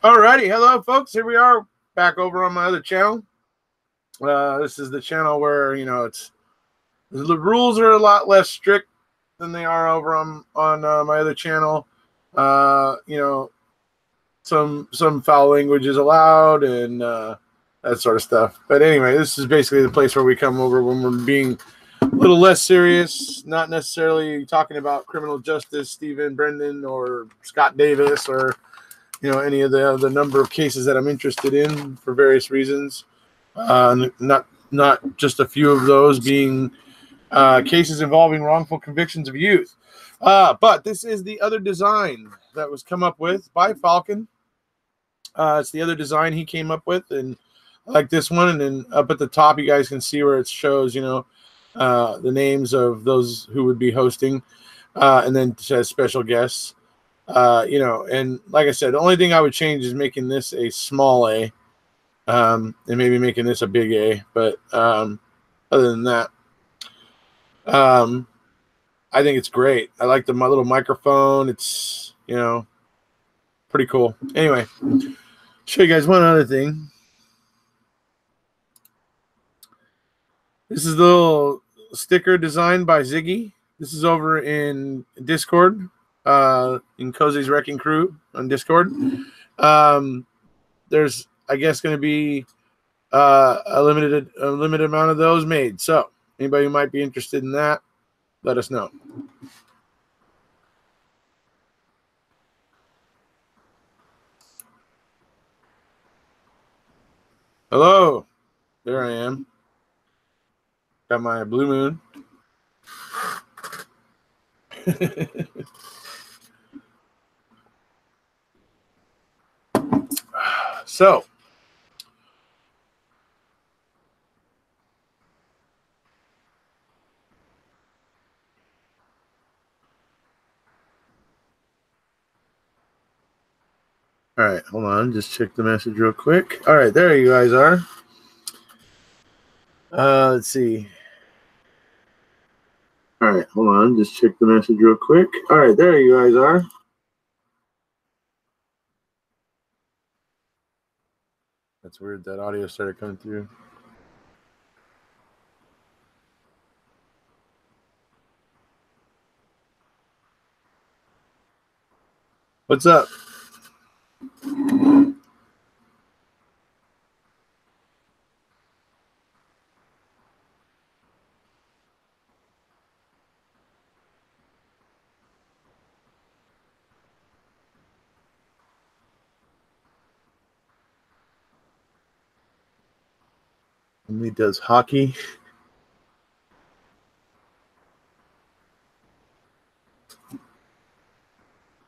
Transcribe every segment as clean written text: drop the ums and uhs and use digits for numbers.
Alrighty, hello folks. Here we are back over on my other channel. This is the channel where it's the rules are a lot less strict than they are over on my other channel. Some foul language is allowed and that sort of stuff. But anyway, this is basically the place where we come over when we're being a little less serious, not necessarily talking about criminal justice, Stephen Brendan or Scott Davis or any of the number of cases that I'm interested in for various reasons. Not just a few of those being cases involving wrongful convictions of youth. But this is the other design that was come up with by Falcon. It's the other design he came up with, and I like this one. And then up at the top, you guys can see where it shows, the names of those who would be hosting, and then it says special guests. And like I said, the only thing I would change is making this a small A, and maybe making this a big A. But other than that, I think it's great. I like my little microphone. It's pretty cool. Anyway, show you guys one other thing. This is the little sticker designed by Ziggy. This is over in Discord. In Cozy's Wrecking Crew on Discord. There's, I guess, going to be a limited amount of those made. So anybody who might be interested in that, let us know. Hello, there I am. Got my blue moon. So, all right, hold on. Just check the message real quick. All right, there you guys are. Let's see. All right, hold on. Just check the message real quick. All right, there you guys are. That's weird. That audio started coming through. What's up? He does hockey.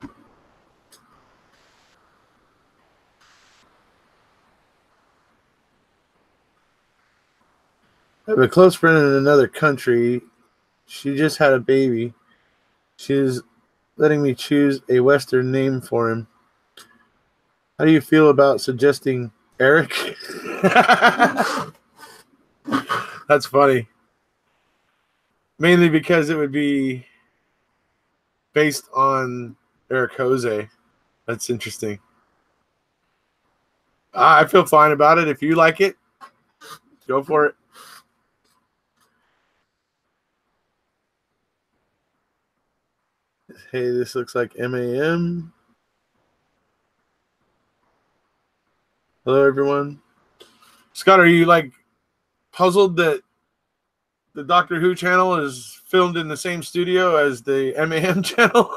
I have a close friend in another country. She just had a baby. She's letting me choose a Western name for him. How do you feel about suggesting Eric? That's funny. Mainly because it would be based on Erekose. That's interesting. I feel fine about it. If you like it, go for it. Hey, this looks like MAM. Hello, everyone. Scott, are you puzzled that the Doctor Who channel is filmed in the same studio as the MAM channel?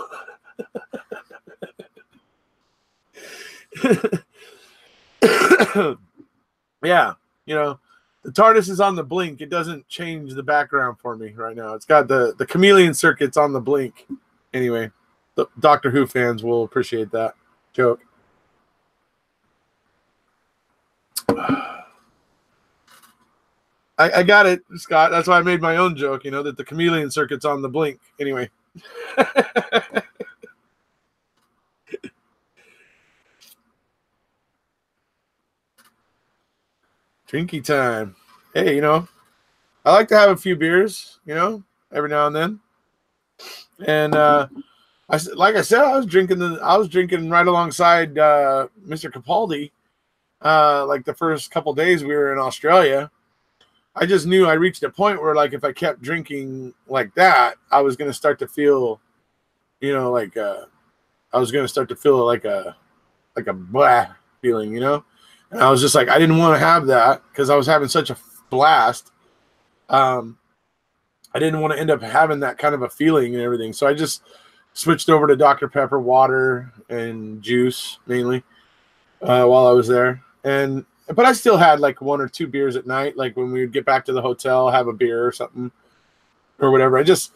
Yeah, the TARDIS is on the blink. It doesn't change the background for me right now. It's got the chameleon circuits on the blink. Anyway, the Doctor Who fans will appreciate that joke. I got it, Scott. That's why I made my own joke, that the chameleon circuit's on the blink. Anyway. Drinky time. Hey, I like to have a few beers, every now and then. And like I said, I was drinking right alongside Mr. Capaldi. Like the first couple days we were in Australia, I just knew I reached a point where, like, if I kept drinking like that, I was going to start to feel, like I was going to start to feel like a blah feeling, And I was just like, I didn't want to have that because I was having such a blast. I didn't want to end up having that kind of a feeling and everything. So I just switched over to Dr. Pepper, water, and juice mainly while I was there. But I still had like 1 or 2 beers at night. Like when we would get back to the hotel, have a beer or something or whatever. I just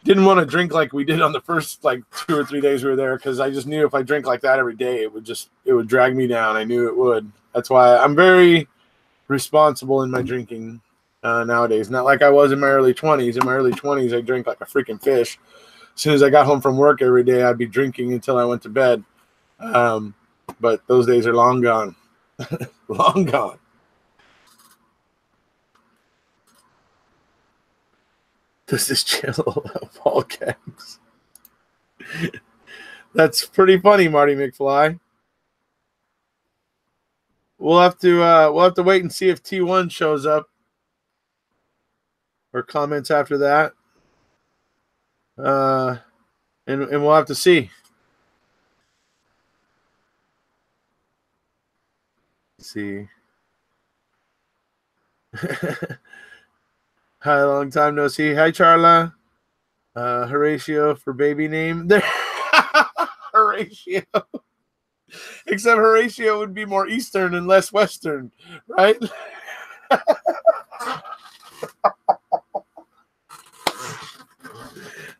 didn't want to drink like we did on the first like 2 or 3 days we were there, because I just knew if I drank like that every day, it would drag me down. I knew it would. That's why I'm very responsible in my drinking nowadays. Not like I was in my early 20s. In my early 20s, I drank like a freaking fish. As soon as I got home from work every day, I'd be drinking until I went to bed. But those days are long gone. Long gone. Does this channel allow ball gags? That's pretty funny, Marty McFly. We'll have to wait and see if T1 shows up or comments after that. And we'll have to see. Let's see. Hi, long time no see. Hi, Charla. Horatio for baby name. Horatio. Except Horatio would be more Eastern and less Western, right?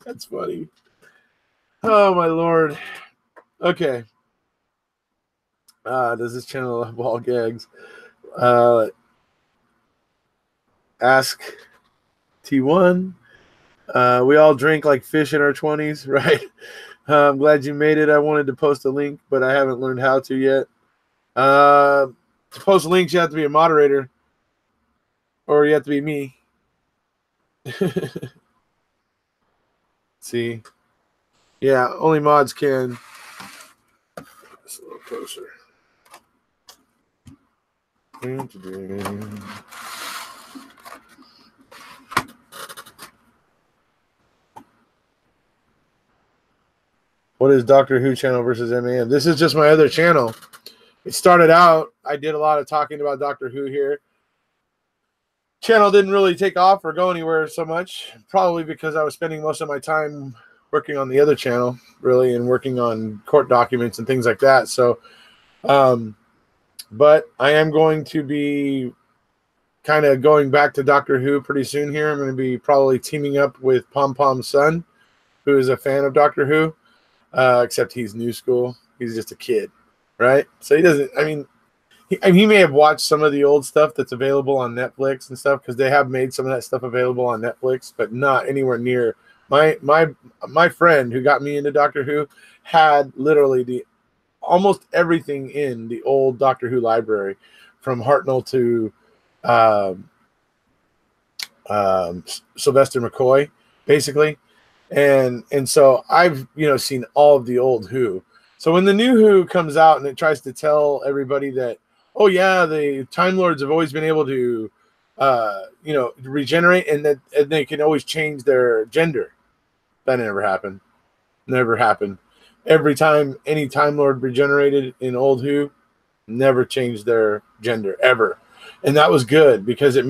That's funny. Oh, my Lord. Okay. Does this channel have ball gags? Ask T1. We all drink like fish in our 20s, right? I'm glad you made it. I wanted to post a link, but I haven't learned how to yet. To post links, you have to be a moderator, or you have to be me. See? Yeah, only mods can. Just a little closer. What is Doctor Who channel versus MAM? This is just my other channel. It started out, I did a lot of talking about Doctor Who here. Channel didn't really take off or go anywhere so much, probably because I was spending most of my time working on the other channel, really, and working on court documents and things like that. So, but I am going to be kind of going back to Doctor Who pretty soon here. I'm going to be probably teaming up with Pom Pom's son, who is a fan of Doctor Who. Except he's new school. He's just a kid, right? So he doesn't. I mean, he may have watched some of the old stuff that's available on Netflix and stuff, because they have made some of that stuff available on Netflix, but not anywhere near. My friend who got me into Doctor Who had literally almost everything in the old Doctor Who library, from Hartnell to Sylvester McCoy, basically. And so I've seen all of the old Who. So when the new Who comes out and it tries to tell everybody that, oh yeah, the Time Lords have always been able to regenerate, and that they can always change their gender, that never happened. Never happened. Every time any Time Lord regenerated in old Who, never changed their gender ever. And that was good, because it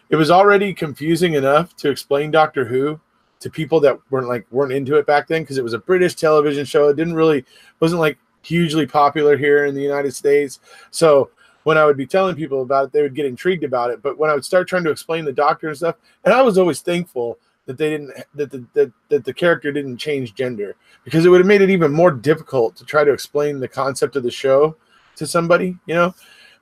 was already confusing enough to explain Doctor Who to people that weren't into it back then, because it was a British television show. It wasn't like hugely popular here in the United States. So when I would be telling people about it, they would get intrigued about it. But when I would start trying to explain the Doctor and stuff, and I was always thankful that they didn't, that the character didn't change gender, because it would have made it even more difficult to try to explain the concept of the show to somebody,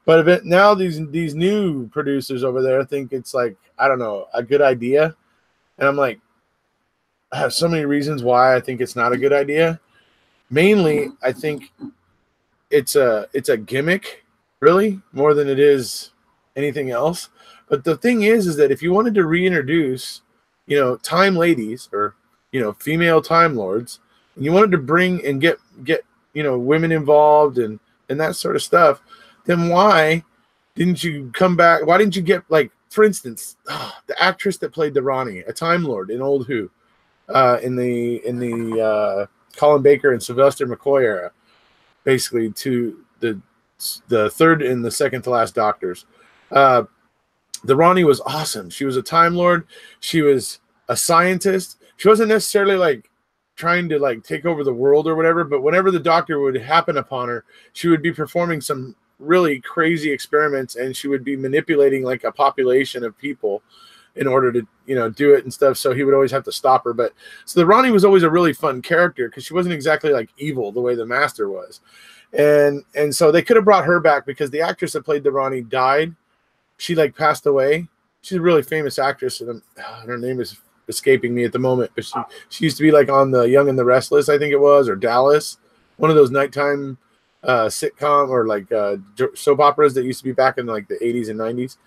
But now these new producers over there think it's like, I don't know, a good idea, and I'm like, I have so many reasons why I think it's not a good idea. Mainly, I think it's a gimmick, really, more than it is anything else. But the thing is that if you wanted to reintroduce, time ladies, or female Time Lords, and you wanted to bring and get women involved and that sort of stuff, then why didn't you come back? Why didn't you get, like, for instance, the actress that played the Ronnie, a Time Lord in Old Who, in the Colin Baker and Sylvester McCoy era, basically to the third and the second to last Doctors. Uh, the Ronnie was awesome. She was a Time Lord. She was a scientist. She wasn't necessarily like trying to like take over the world or whatever, but whenever the Doctor would happen upon her, she would be performing some really crazy experiments, and she would be manipulating like a population of people in order to do it and stuff. So he would always have to stop her. But so the Ronnie was always a really fun character because she wasn't exactly like evil the way the Master was. And so they could have brought her back because the actress that played the Ronnie died. She like passed away. She's a really famous actress, and her name is escaping me at the moment. But she used to be like on the Young and the Restless, I think it was, or Dallas, one of those nighttime sitcom or like soap operas that used to be back in like the 80s and 90s.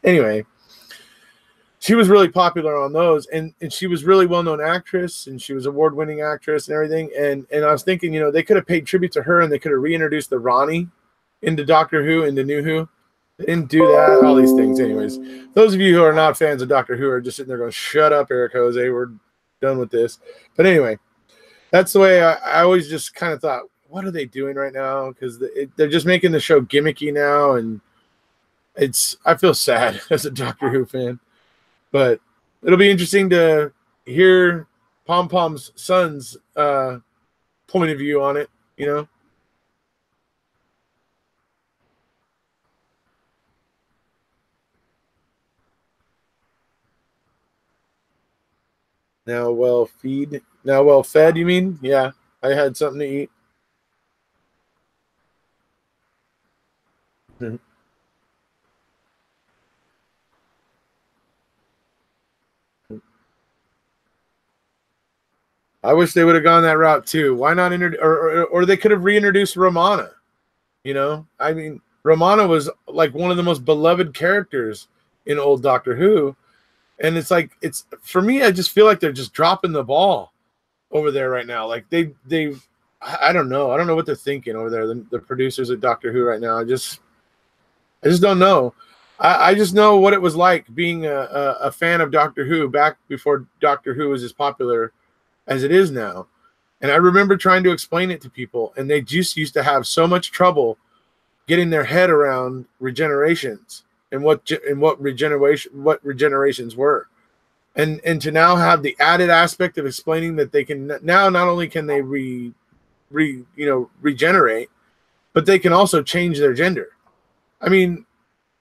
Anyway, she was really popular on those, and she was really well-known actress, and she was award-winning actress and everything. And I was thinking, they could have paid tribute to her, and they could have reintroduced the Ronnie into Doctor Who, into New Who. They didn't do that. All these things, anyways. Those of you who are not fans of Doctor Who are just sitting there going, "Shut up, Erekose. We're done with this." But anyway, that's the way I always just kind of thought, what are they doing right now? Because they're just making the show gimmicky now, and I feel sad as a Doctor Who fan. But it'll be interesting to hear Pom Pom's son's point of view on it, Now well fed, you mean? Yeah, I had something to eat. I wish they would have gone that route too. Why not or they could have reintroduced Romana? I mean, Romana was like one of the most beloved characters in old Doctor Who, and it's like for me, I just feel like they're just dropping the ball over there right now. Like they I don't know what they're thinking over there. The producers of Doctor Who right now. I just don't know. I just know what it was like being a fan of Doctor Who back before Doctor Who was as popular as it is now. And I remember trying to explain it to people, and they just used to have so much trouble getting their head around regenerations and what regenerations were. And to now have the added aspect of explaining that they can now not only can they regenerate, but they can also change their gender. I mean,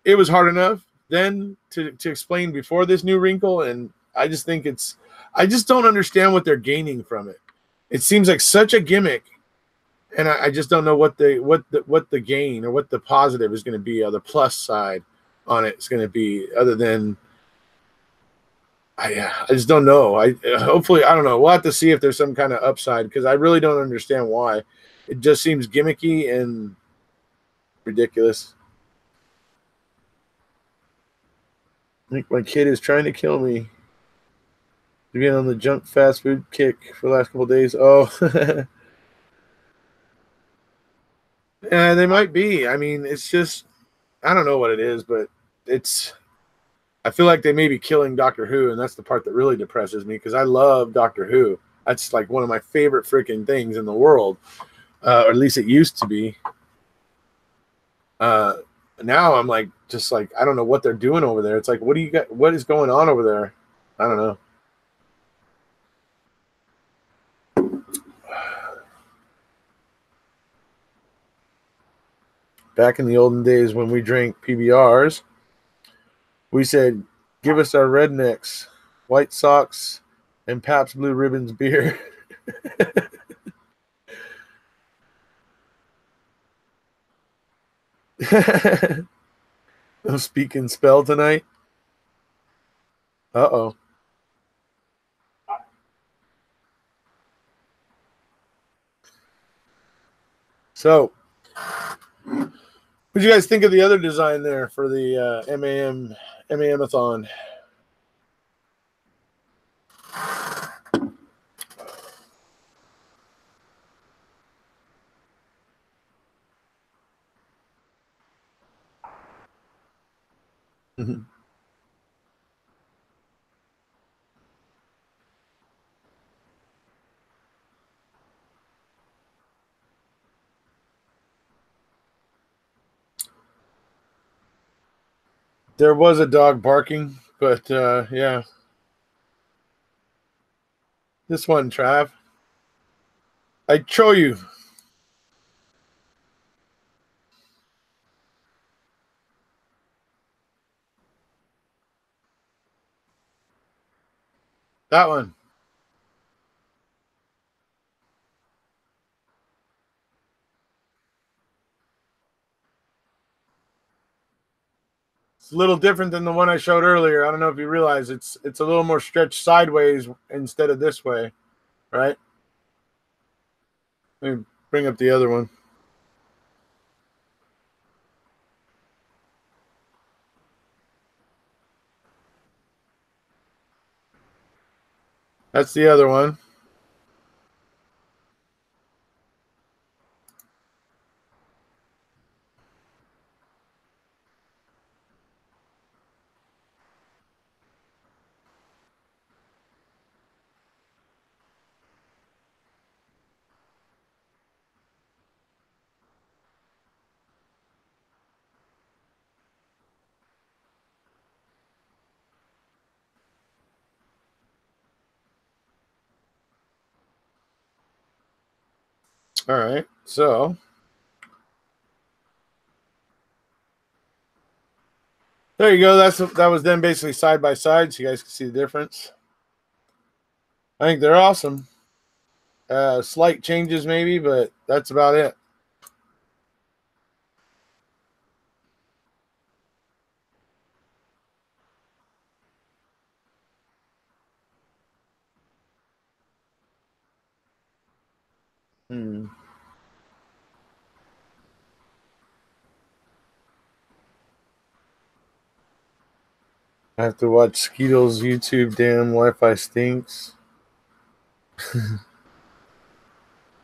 it was hard enough then to explain before this new wrinkle, and I just think I just don't understand what they're gaining from it. It seems like such a gimmick, and I just don't know what the gain or what the positive is going to be, or the plus side on it is going to be, other than I just don't know. Hopefully, I don't know. We'll have to see if there's some kind of upside, because I really don't understand why. It just seems gimmicky and ridiculous. I think my kid is trying to kill me. Being on the junk fast food kick for the last couple of days. Oh, yeah, they might be. I mean, it's just, I don't know what it is, but I feel like they may be killing Doctor Who, and that's the part that really depresses me, because I love Doctor Who. That's like one of my favorite freaking things in the world, or at least it used to be. Now I'm like, just like, I don't know what they're doing over there. It's like, what do you got? What is going on over there? I don't know. Back in the olden days when we drank PBRs, we said, give us our rednecks, White Sox, and Pabst Blue Ribbons beer. No speak and spell tonight. Uh-oh. So, what did you guys think of the other design there for the MAM-a-thon? There was a dog barking, but yeah. This one, Trav. I show you. That one. It's a little different than the one I showed earlier. I don't know if you realize it's a little more stretched sideways instead of this way, right? Let me bring up the other one. That's the other one. All right. So there you go. That was them basically side by side, so you guys can see the difference. I think they're awesome. Slight changes maybe, but that's about it. I have to watch Skeetal's YouTube. Damn, Wi-Fi stinks.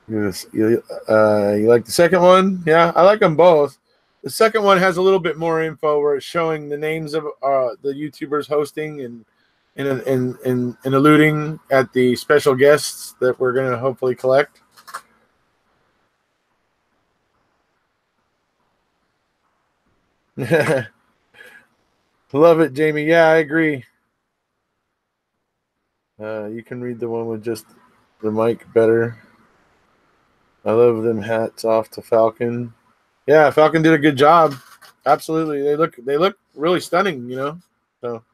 You like the second one? Yeah, I like them both. The second one has a little bit more info where it's showing the names of the YouTubers hosting and alluding at the special guests that we're going to hopefully collect. Love it, Jamie. Yeah, I agree. You can read the one with just the mic better. I love them hats off to Falcon. Yeah, Falcon did a good job. Absolutely. They look really stunning, you know. So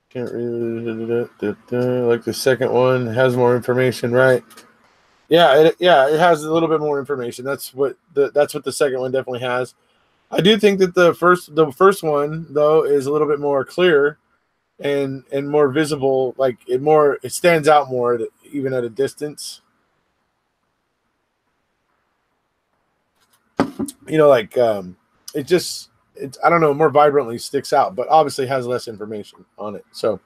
can't really like the second one has more information, right? Yeah, it has a little bit more information. That's what the second one definitely has. I do think that the first one though is a little bit more clear and more visible. Like it stands out more even at a distance. You know, like it's I don't know, more vibrantly sticks out, but obviously has less information on it. So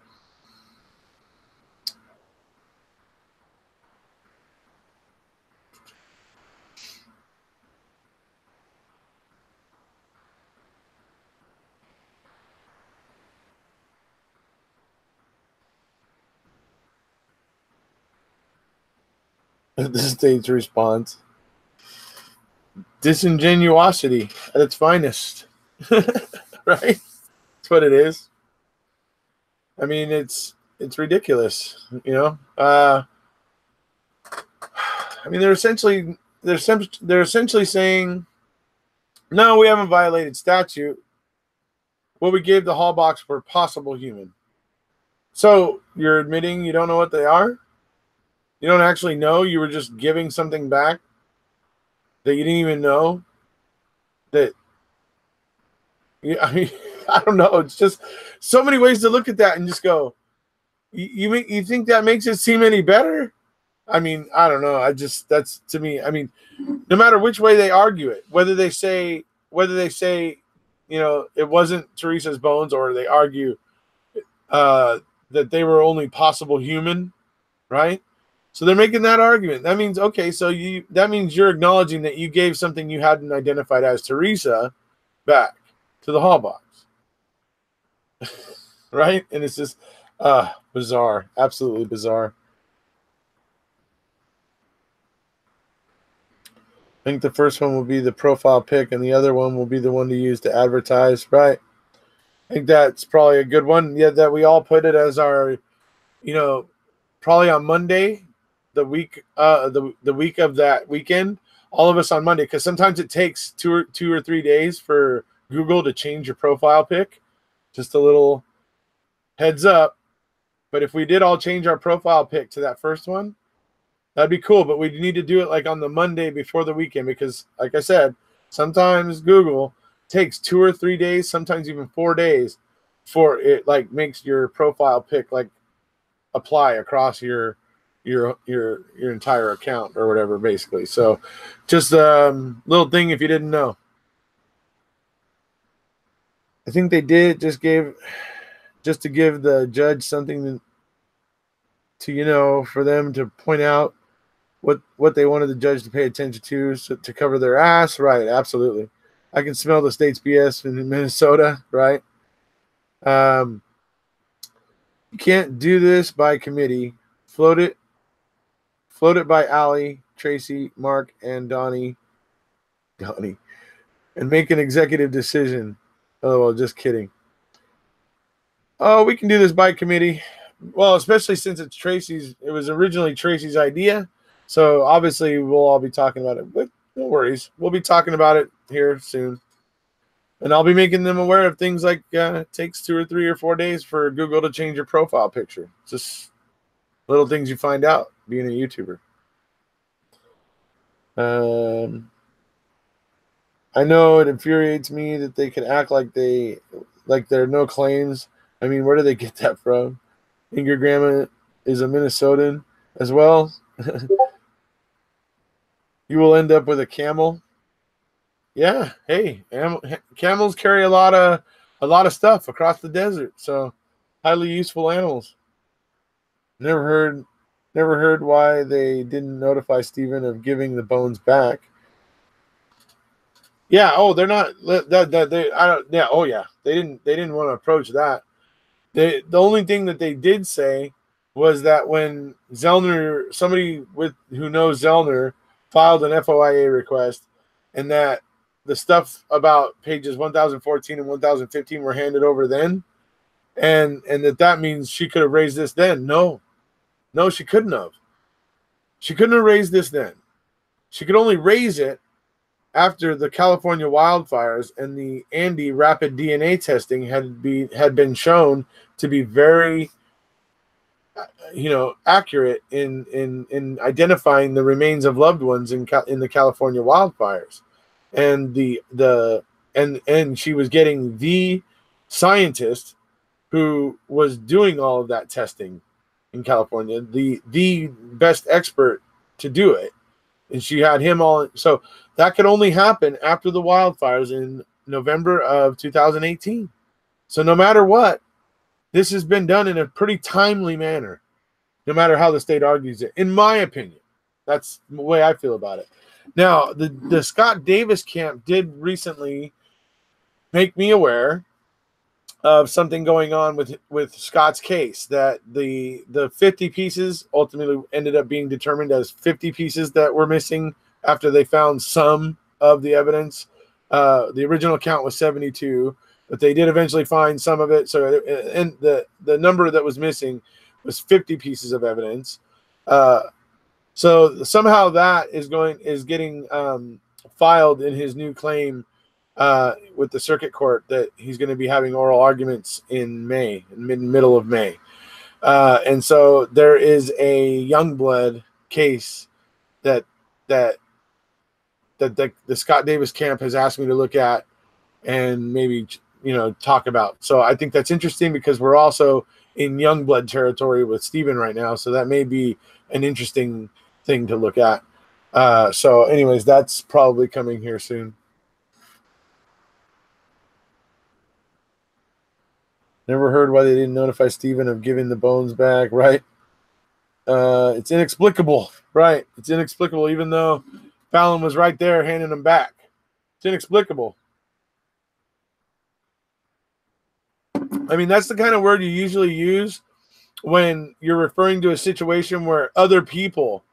the stage response. Disingenuosity at its finest. Right? That's what it is. I mean, it's ridiculous, you know. I mean, they're essentially saying, no, we haven't violated statute. What we gave the hall box were possible human. So you're admitting you don't know what they are? You don't actually know. You were just giving something back that you didn't even know that. Yeah, I mean, I don't know. It's just so many ways to look at that and just go, you think that makes it seem any better? I mean, I don't know. That's to me. I mean, no matter which way they argue it, whether they say whether they say, it wasn't Teresa's bones, or they argue that they were only possible human, right? So they're making that argument. That means, okay, so that means you're acknowledging that you gave something you hadn't identified as Teresa back to the Hall box. Right? And it's just bizarre. Absolutely bizarre. I think the first one will be the profile pic, and the other one will be the one to use to advertise, right? I think that's probably a good one. Yeah, that we all put it as our, probably on Monday, the week the week of that weekend, all of us on Monday, because sometimes it takes two or 3 days for Google to change your profile pic. Just a little heads up. But if we did all change our profile pic to that first one, that'd be cool. But we need to do it like on the Monday before the weekend, because like I said, sometimes Google takes 2 or 3 days, sometimes even 4 days, for it like makes your profile pic like apply across your entire account or whatever, basically. So just little thing if you didn't know. I think they did just to give the judge something to for them to point out what they wanted the judge to pay attention to, so to cover their ass. Right, absolutely. I can smell the state's BS in Minnesota, right? You can't do this by committee. Float it by Allie, Tracy, Mark, and Donnie, and make an executive decision. Oh, well, just kidding. Oh, we can do this by committee. Well, especially since it was originally Tracy's idea. So obviously we'll all be talking about it, but no worries. We'll be talking about it here soon. And I'll be making them aware of things like it takes 2 or 3 or 4 days for Google to change your profile picture. Just little things you find out being a YouTuber. I know it infuriates me that they can act like there are no claims. I mean, where do they get that from? And your grandma is a Minnesotan as well. You will end up with a camel. Yeah, hey, camels carry a lot of stuff across the desert, so highly useful animals. Never heard why they didn't notify Stephen of giving the bones back. Yeah, oh, they're not they I don't yeah, oh yeah. They didn't want to approach that. The only thing that they did say was that when Zellner, somebody who knows Zellner, filed an FOIA request, and that the stuff about pages 1014 and 1015 were handed over then, and that means she could have raised this then. No, she couldn't have. She couldn't have raised this then. She could only raise it after the California wildfires and the Andy rapid DNA testing had been shown to be very accurate in identifying the remains of loved ones in the California wildfires, and and she was getting the scientist who was doing all of that testing in California, the best expert to do it, and she had him all. So that could only happen after the wildfires in November of 2018. So no matter what, this has been done in a pretty timely manner, no matter how the state argues it, in my opinion. That's the way I feel about it. Now, the Scott Davis camp did recently make me aware of something going on with Scott's case, that the 50 pieces ultimately ended up being determined as 50 pieces that were missing after they found some of the evidence. The original count was 72, but they did eventually find some of it. So, and the number that was missing was 50 pieces of evidence. So somehow that is getting filed in his new claim with the circuit court, that he's going to be having oral arguments in May, middle of May. And so there is a Youngblood case that the Scott Davis camp has asked me to look at and maybe talk about. So I think that's interesting, because we're also in Youngblood territory with Stephen right now, so that may be an interesting thing to look at. So anyways, that's probably coming here soon. Never heard why they didn't notify Steven of giving the bones back, right? It's inexplicable, right? It's inexplicable, even though Fallon was right there handing them back. It's inexplicable. I mean, that's the kind of word you usually use when you're referring to a situation where other people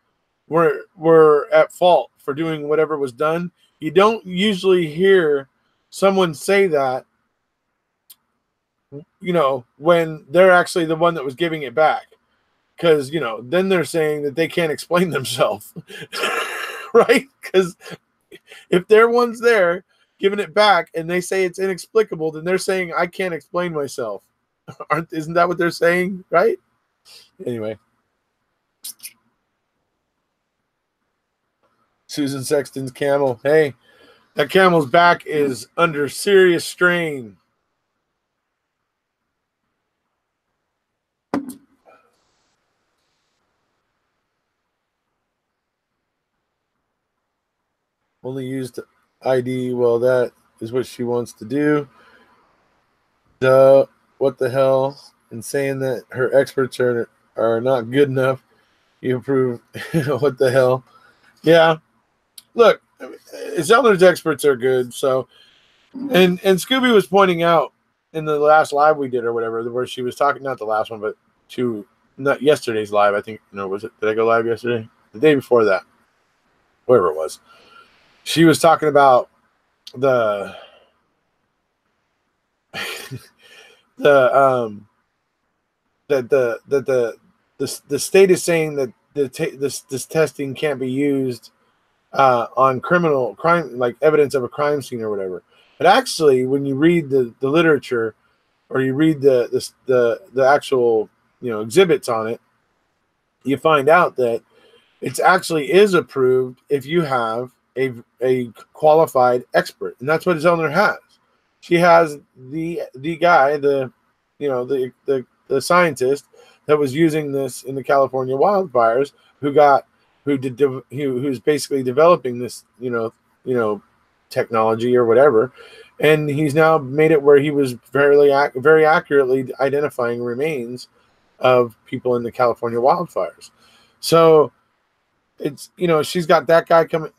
were at fault for doing whatever was done. You don't usually hear someone say that, when they're actually the one that was giving it back. Because, then they're saying that they can't explain themselves. Right? Because if they're ones there giving it back and they say it's inexplicable, then they're saying I can't explain myself. Isn't that what they're saying? Right? Anyway. Susan Sexton's camel. Hey, that camel's back is under serious strain. Only used ID. Well, that is what she wants to do. Duh. What the hell? And saying that her experts are not good enough. You approve. What the hell? Yeah. Look, Zellner's experts are good. So, and Scooby was pointing out in the last live we did or whatever, where she was talking, not the last one, but not yesterday's live. I think, was it? Did I go live yesterday? The day before that, whatever it was. She was talking about the the state is saying that this testing can't be used on criminal crime, like evidence of a crime scene or whatever. But actually, when you read the literature or you read the actual exhibits on it, you find out that it actually is approved if you have a qualified expert, and that's what Zellner has. She has the guy, the scientist that was using this in the California wildfires, who's basically developing this technology or whatever, and he's now made it where he was very accurately identifying remains of people in the California wildfires. So it's she's got that guy come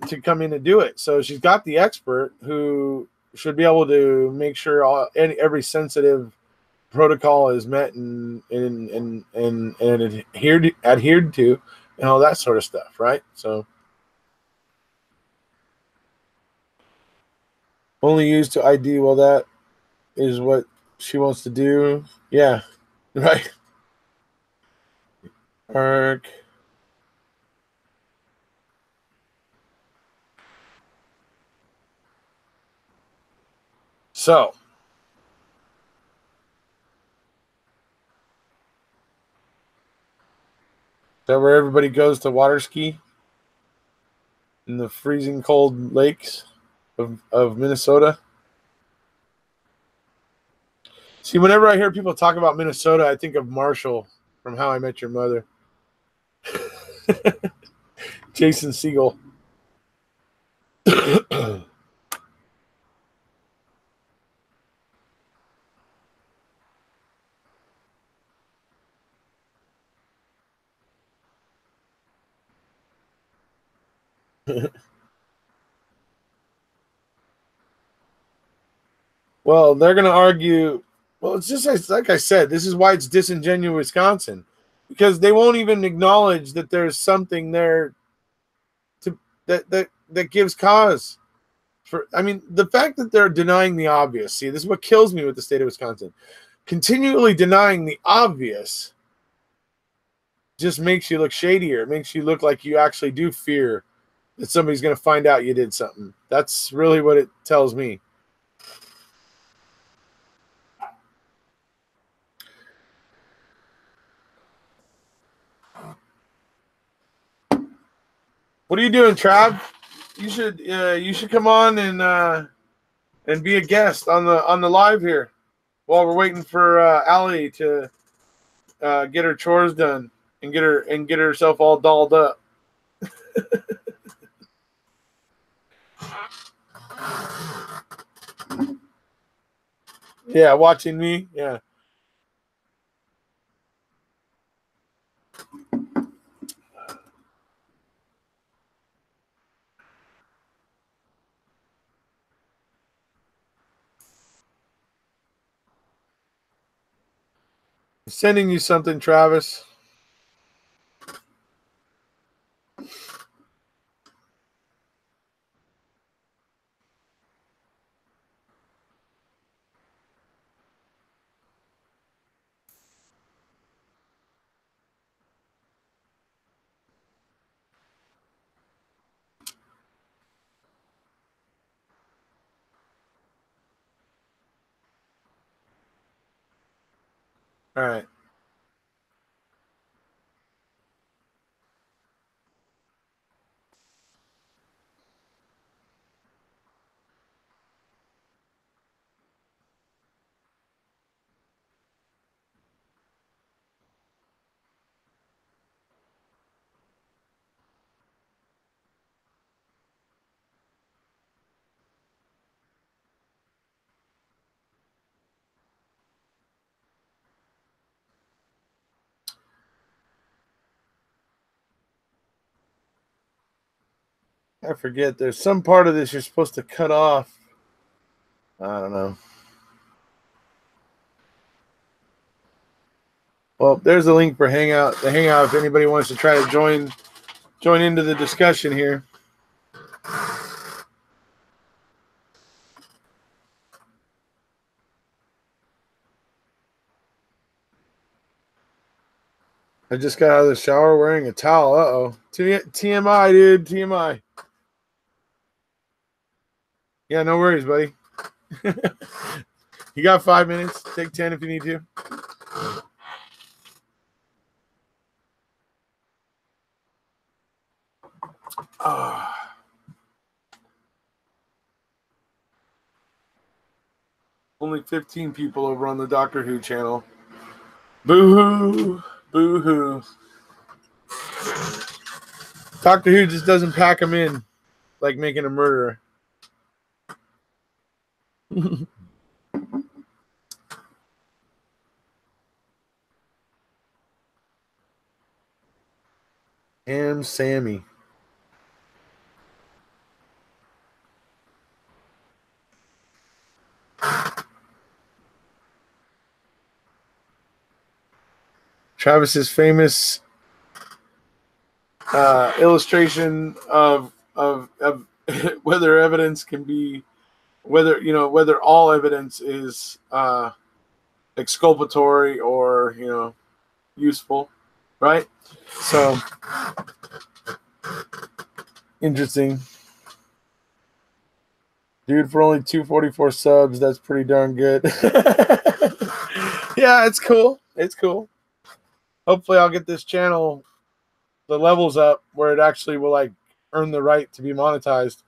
in and do it. So she's got the expert who should be able to make sure every sensitive protocol is met and adhered to, and all that sort of stuff, right? So only used to ID. Well, that is what she wants to do. Yeah, right. Arc. So, is that where everybody goes to water ski? In the freezing cold lakes of Minnesota? See, whenever I hear people talk about Minnesota, I think of Marshall from How I Met Your Mother. Jason Segel. Well, they're going to argue. Well, it's just like I said, this is why it's disingenuous, Wisconsin, because they won't even acknowledge that there's something there that gives cause for. I mean, the fact that they're denying the obvious. See, this is what kills me with the state of Wisconsin. Continually denying the obvious just makes you look shadier. It makes you look like you actually do fear that somebody's going to find out you did something. That's really what it tells me. What are you doing, Trav? You should come on and be a guest on the live here while we're waiting for Allie to get her chores done and get herself all dolled up. Yeah, watching me. Yeah. Sending you something, Travis. All right. I forget. There's some part of this you're supposed to cut off. I don't know. Well, there's a link for Hangout. The Hangout, if anybody wants to try to join into the discussion here. I just got out of the shower wearing a towel. Uh-oh. TMI, dude. TMI. Yeah, no worries, buddy. You got 5 minutes. Take 10 if you need to. Only 15 people over on the Doctor Who channel. Boo-hoo. Boo-hoo. Doctor Who just doesn't pack them in like making a murderer. Sammy. Travis's famous illustration of whether evidence can be whether all evidence is exculpatory or useful, right? So interesting, dude. For only 244 subs, that's pretty darn good. Yeah, it's cool. It's cool. Hopefully, I'll get this channel the levels up where it actually will like earn the right to be monetized.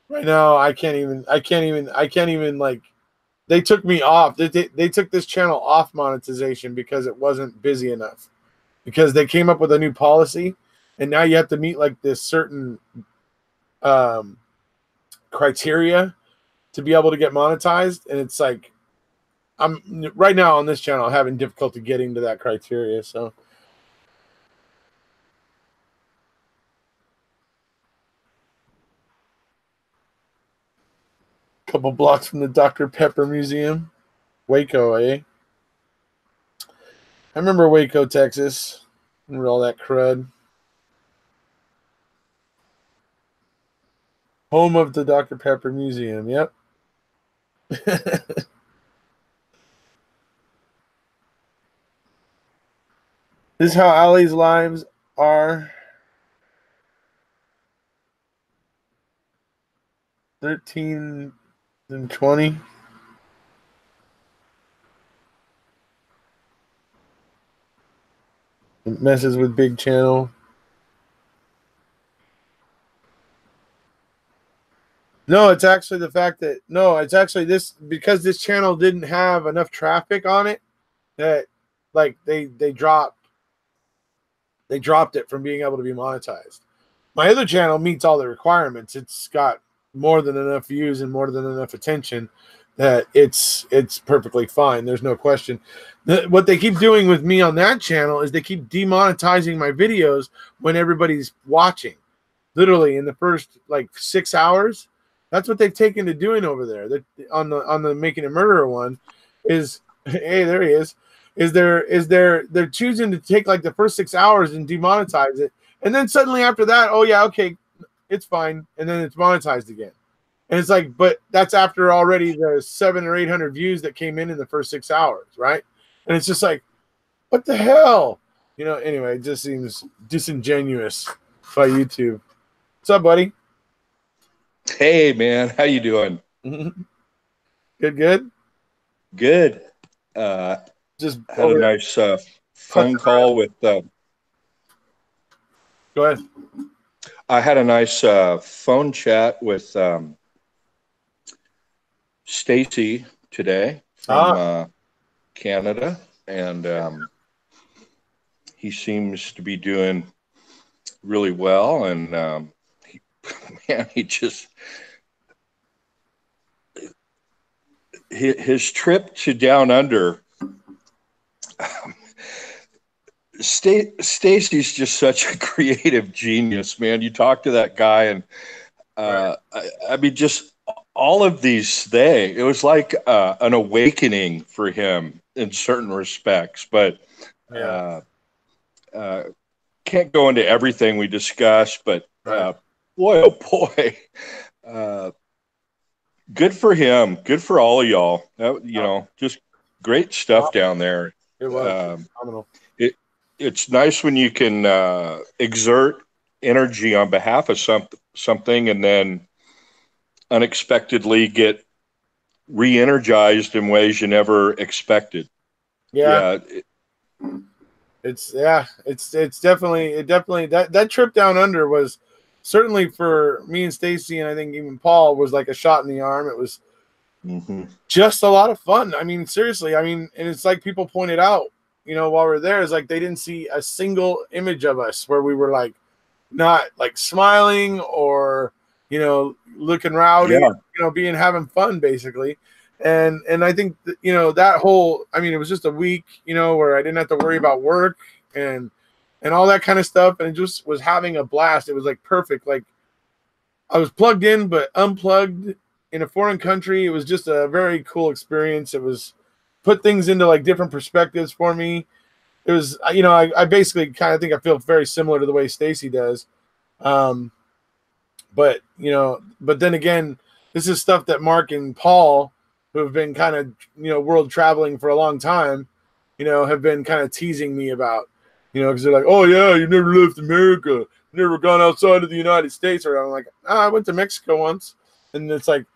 Right now, I can't even like. They took me off. They took this channel off monetization because it wasn't busy enough. Because they came up with a new policy, and now you have to meet like this certain criteria to be able to get monetized. And it's like I'm right now on this channel having difficulty getting to that criteria. So. Couple blocks from the Dr. Pepper Museum. Waco, eh? I remember Waco, Texas. Remember all that crud. Home of the Dr. Pepper Museum, yep. This is how Allie's lives are. 13 and 20. It messes with big channel. No, it's actually the fact that it's actually this because this channel didn't have enough traffic on it that like they dropped it from being able to be monetized. My other channel meets all the requirements. It's got more than enough views and more than enough attention that it's perfectly fine. There's no question. What they keep doing with me on that channel is they keep demonetizing my videos when everybody's watching. Literally in the first like 6 hours, that's what they've taken to doing over there. That on the Making a Murderer one is hey, there he is. they're choosing to take like the first 6 hours and demonetize it, and then suddenly after that, oh yeah, okay, it's fine, and then it's monetized again. And it's like, but that's after already the 700 or 800 views that came in the first 6 hours, right? And it's just like, what the hell? Anyway, it just seems disingenuous by YouTube. What's up, buddy? Hey, man. How you doing? Good. Good. Just had a nice phone call with Go ahead. I had a nice phone chat with Stacy today from Canada, and he seems to be doing really well. And man, his trip to Down Under. Stacy's just such a creative genius, man. You talk to that guy, and I mean, just all of these things. It was like an awakening for him in certain respects, but can't go into everything we discussed. But boy, oh boy, good for him. Good for all of y'all. Just great stuff down there. It was phenomenal. It's nice when you can exert energy on behalf of something and then unexpectedly get re-energized in ways you never expected. It's definitely that trip Down Under was certainly for me and Stacy, and I think even Paul, was like a shot in the arm. It was just a lot of fun. I mean, seriously. I mean, and it's like people pointed out, while we're there, is like they didn't see a single image of us where we were like not like smiling or looking rowdy, having fun basically. And I think that whole, I mean, it was just a week, where I didn't have to worry about work and all that kind of stuff, and it just was having a blast. It was like perfect. Like I was plugged in but unplugged in a foreign country. It was just a very cool experience. It was put things into like different perspectives for me. It was, I basically kind of think I feel very similar to the way Stacy does. But then again, this is stuff that Mark and Paul, who have been kind of, world traveling for a long time, have been kind of teasing me about, because they're like, oh yeah, you never left America, never gone outside of the United States. Or I'm like, I went to Mexico once. And it's like,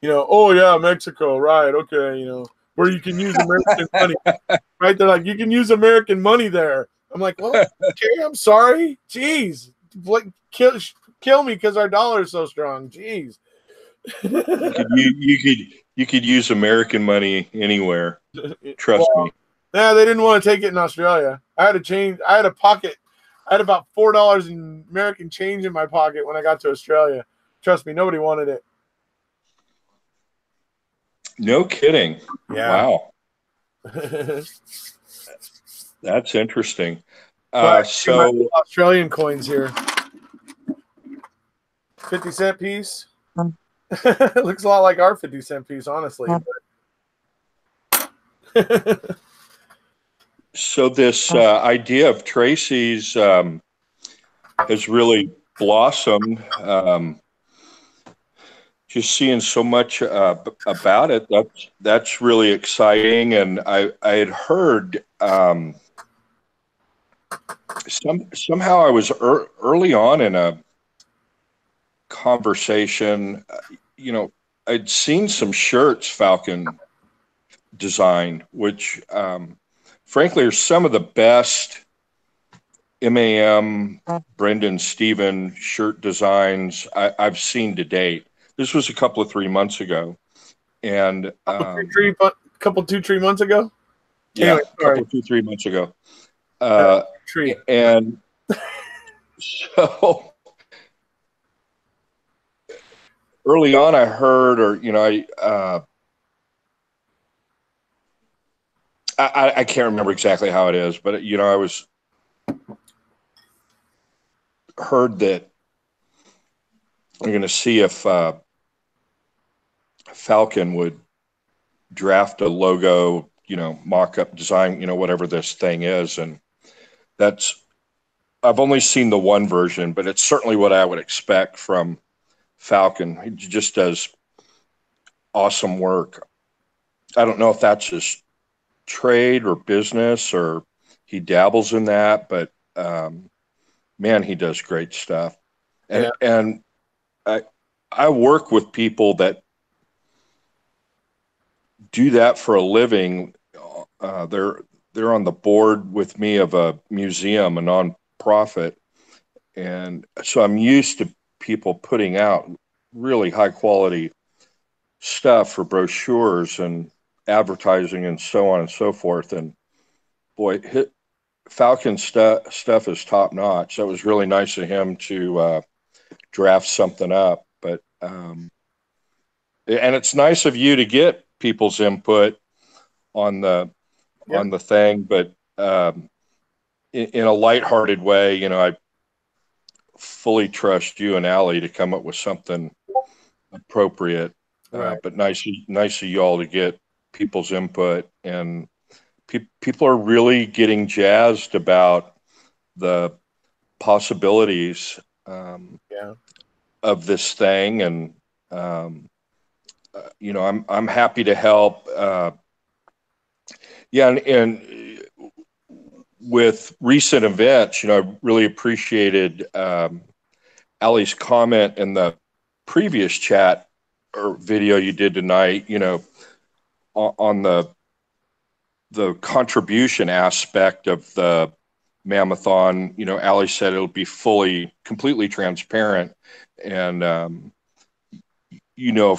oh yeah, Mexico, right? Okay, where you can use American money, right? They're like, you can use American money there. I'm like, well, okay, I'm sorry. Jeez, like kill me because our dollar is so strong. Jeez. You could use American money anywhere. Trust me. Yeah, they didn't want to take it in Australia. I had a pocket. I had about $4 in American change in my pocket when I got to Australia. Trust me, nobody wanted it. No kidding. Yeah. Wow. That's interesting. So Australian coins here. 50-cent piece. It looks a lot like our 50-cent piece, honestly. So this idea of Tracy's has really blossomed. Just seeing so much about it, that's really exciting. And I had heard somehow I was early on in a conversation. I'd seen some shirts Falcon designed, which frankly are some of the best MAM Brendan Steven shirt designs I've seen to date. This was a couple of 3 months ago, and couple 2-3 months ago. Yeah, anyway, a couple 2-3 months ago. And so early on, I heard, I can't remember exactly how it is, but I was heard that I'm going to see if Falcon would draft a logo mock-up design, whatever this thing is. And I've only seen the one version, but it's certainly what I would expect from Falcon. He just does awesome work. I don't know if that's his trade or business or he dabbles in that, but man, he does great stuff. And I work with people that do that for a living. They're on the board with me of a museum, a nonprofit, and so I'm used to people putting out really high quality stuff for brochures and advertising and so on and so forth. And boy, Falcon stuff is top notch. That was really nice of him to draft something up. But and it's nice of you to get people's input on the thing, but in a lighthearted way, I fully trust you and Allie to come up with something appropriate. Right. But nice of y'all to get people's input, and people are really getting jazzed about the possibilities of this thing, and I'm happy to help. And with recent events, I really appreciated Allie's comment in the previous chat or video you did tonight, on the contribution aspect of the Mammothon. Allie said it'll be completely transparent. And, of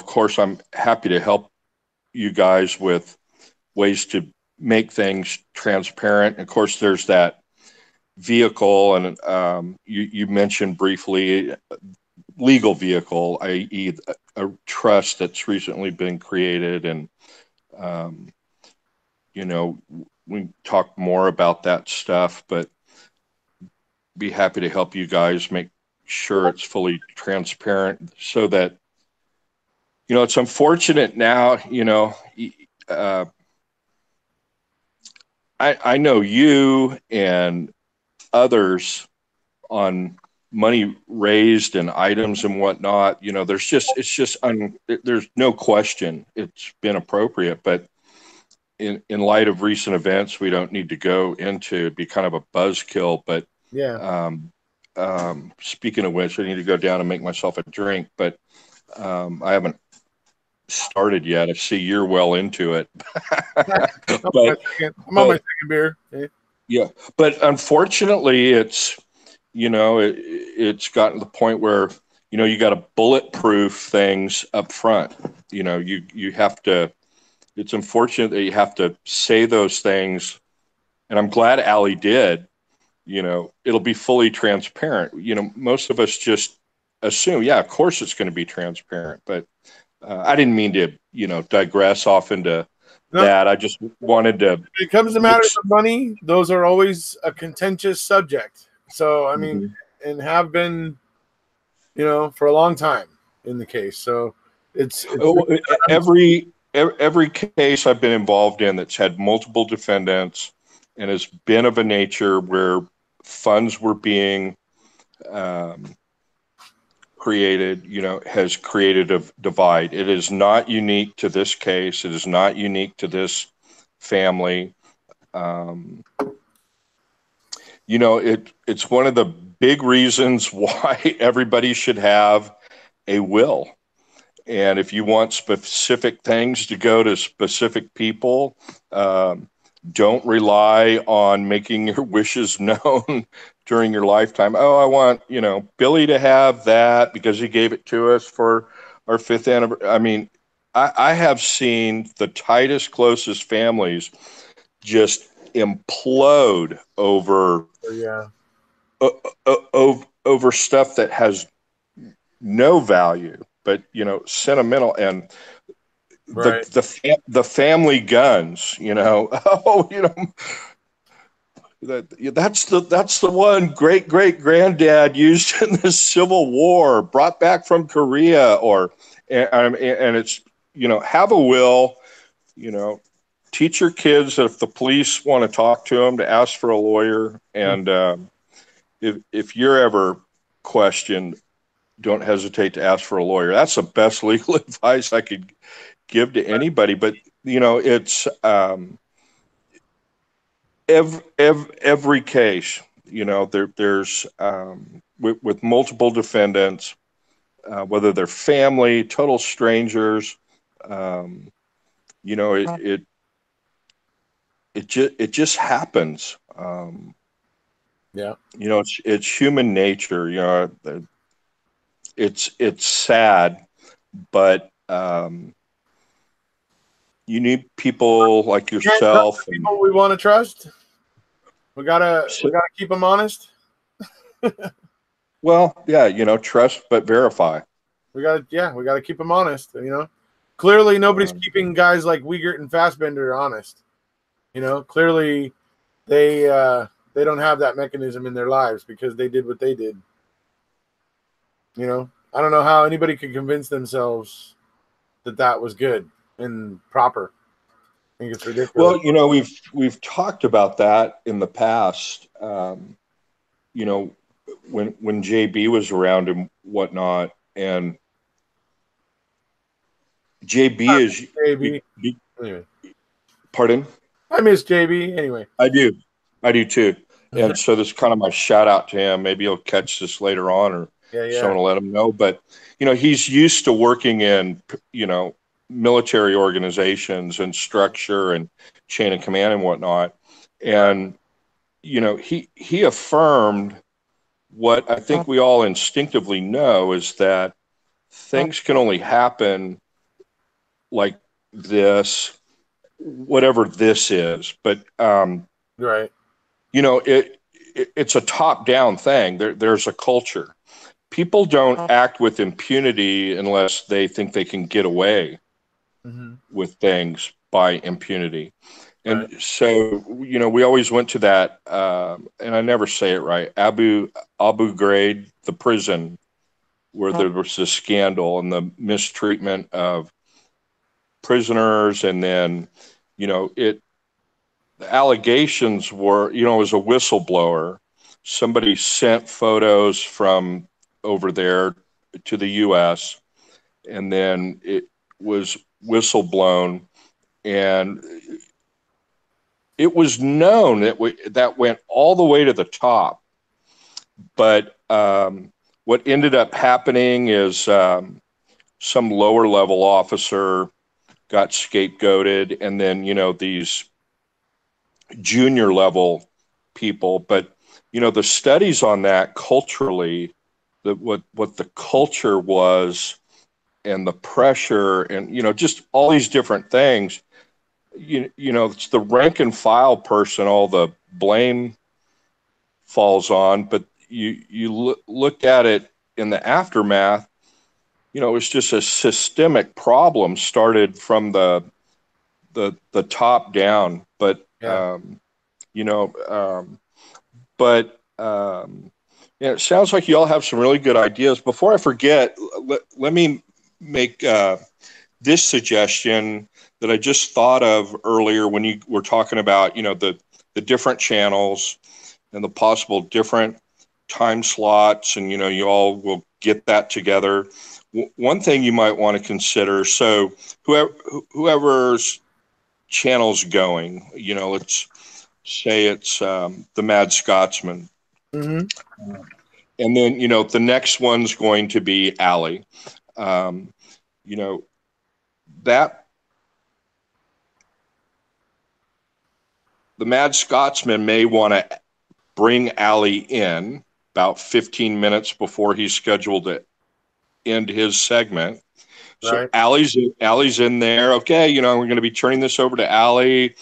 course, I'm happy to help you guys with ways to make things transparent. Of course, there's that vehicle, and you mentioned briefly legal vehicle, i.e. a trust that's recently been created. And, we talk more about that stuff, but be happy to help you guys make sure it's fully transparent, so that, it's unfortunate now, I know you and others on money raised and items and whatnot, there's no question it's been appropriate, but in light of recent events, we don't need to go into, it'd be kind of a buzzkill. But speaking of which, I need to go down and make myself a drink, but I haven't started yet. I see you're well into it. I'm on my second beer. Yeah, but unfortunately, it's it's gotten to the point where you got to bulletproof things up front. You have to. It's unfortunate that you have to say those things, and I'm glad Allie did. It'll be fully transparent. Most of us just assume, yeah, of course it's going to be transparent, but I didn't mean to, digress off into that. I just wanted to. When it comes to matters of money, those are always a contentious subject. So, I mean, and have been, for a long time in the case. So it's every case I've been involved in that's had multiple defendants and has been of a nature where funds were being created, has created a divide. It is not unique to this case. It is not unique to this family. It's one of the big reasons why everybody should have a will. And if you want specific things to go to specific people, don't rely on making your wishes known during your lifetime. Oh, I want, Billy to have that because he gave it to us for our 5th anniversary. I mean, I have seen the tightest, closest families just implode over over stuff that has no value, but sentimental. And the family guns, that's the one great granddad used in the Civil War, brought back from Korea, and it's have a will, teach your kids that if the police want to talk to them, to ask for a lawyer. And if you're ever questioned, don't hesitate to ask for a lawyer. That's the best legal advice I could give to anybody. But, it's every case, there's with multiple defendants, whether they're family, total strangers, it just happens. Yeah. It's human nature. It's sad, but you need people like yourself. People we want to trust. We gotta keep them honest. Well, yeah, trust but verify. We gotta keep them honest. Clearly nobody's keeping guys like Wiegert and Fassbender honest. Clearly they don't have that mechanism in their lives because they did what they did. I don't know how anybody could convince themselves that was good and proper. I think it's ridiculous. Well, we've talked about that in the past. When JB was around and whatnot, and JB is JB. Anyway. Pardon? I miss JB anyway. I do too. And so this is kind of my shout out to him. Maybe he'll catch this later on, or someone will let him know. But he's used to working in military organizations and structure and chain of command and whatnot. And he affirmed what I think we all instinctively know is that things can only happen like this, whatever this is. But right. It's a top-down thing. There's a culture. People don't act with impunity unless they think they can get away with things by impunity. And so, we always went to that, and I never say it right, Abu Ghraib, the prison, where there was this scandal and the mistreatment of prisoners. And then, the allegations were, it was a whistleblower. Somebody sent photos from over there to the U.S., and then it was whistleblown, and it was known that went all the way to the top. But what ended up happening is some lower level officer got scapegoated, and then these junior level people. But the studies on that culturally, what the culture was, and the pressure, and just all these different things. It's the rank and file person all the blame falls on, but you look at it in the aftermath. It was just a systemic problem started from the top down. But it sounds like you all have some really good ideas. Before I forget, let me make this suggestion that I just thought of earlier when you were talking about, the different channels and the possible different time slots, and, you all will get that together. One thing you might want to consider, so whoever's channel's going, let's say it's the Mad Scotsman. Mm-hmm. And then, the next one's going to be Allie. That the Mad Scotsman may want to bring Allie in about 15 minutes before he's scheduled to end his segment. So Right. Allie's in there. Okay, we're going to be turning this over to Allie.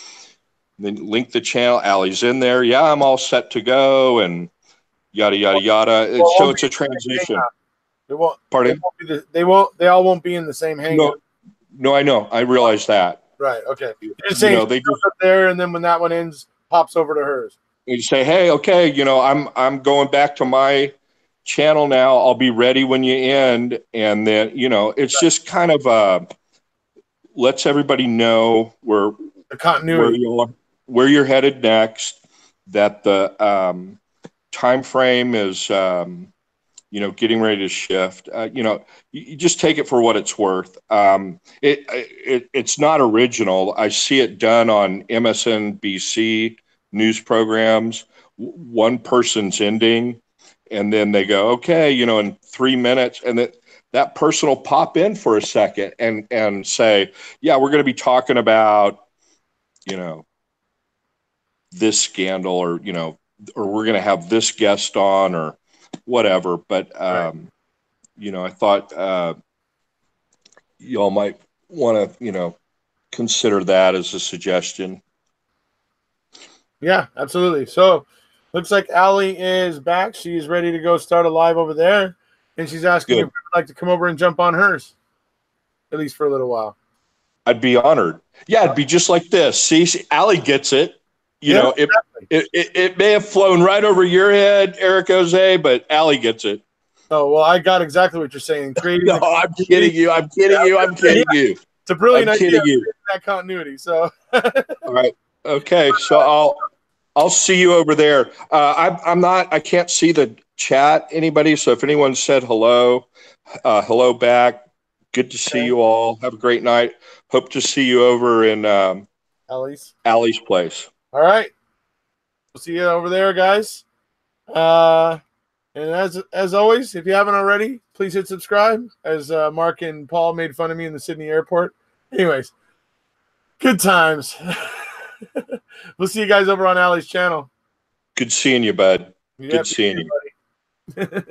Then link the channel. Allie's in there. Yeah, I'm all set to go, and yada yada yada. So it's a transition. They won't. Pardon? They all won't be in the same hangout. No, I know. I realize that. Right. Okay. You're just saying they goes up there, and then when that one ends, pops over to hers. You say, hey, okay, I'm going back to my channel now. I'll be ready when you end, and then it's just kind of lets everybody know we're The continuity. Where you're headed next, that the time frame is getting ready to shift. You just take it for what it's worth. It's not original. I see it done on MSNBC news programs. One person's ending, and then they go, okay, in 3 minutes, and that person will pop in for a second and say, yeah, we're going to be talking about, this scandal, or we're going to have this guest on, or whatever. But Right. I thought y'all might want to consider that as a suggestion. Yeah, absolutely. So looks like Allie is back. She's ready to go start a live over there, and she's asking Good. if we'd like to come over and jump on hers, at least for a little while. I'd be honored. Yeah, it'd be just like this. See, Allie gets it. Exactly. It may have flown right over your head, Erekose, but Allie gets it. Oh, well, I got exactly what you're saying. No, I'm kidding you. I'm kidding you. I'm kidding you. It's a brilliant I'm idea. kidding you. That continuity. So. All right. Okay. So I'll see you over there. I can't see the chat, anybody. So if anyone said hello, hello back. Good to see you all. Have a great night. Hope to see you over in Allie's place. All right. We'll see you over there, guys. And as always, if you haven't already, please hit subscribe, as Mark and Paul made fun of me in the Sydney airport. Anyways, good times. We'll see you guys over on Allie's channel. Good seeing you, bud. Yep, good seeing you. buddy.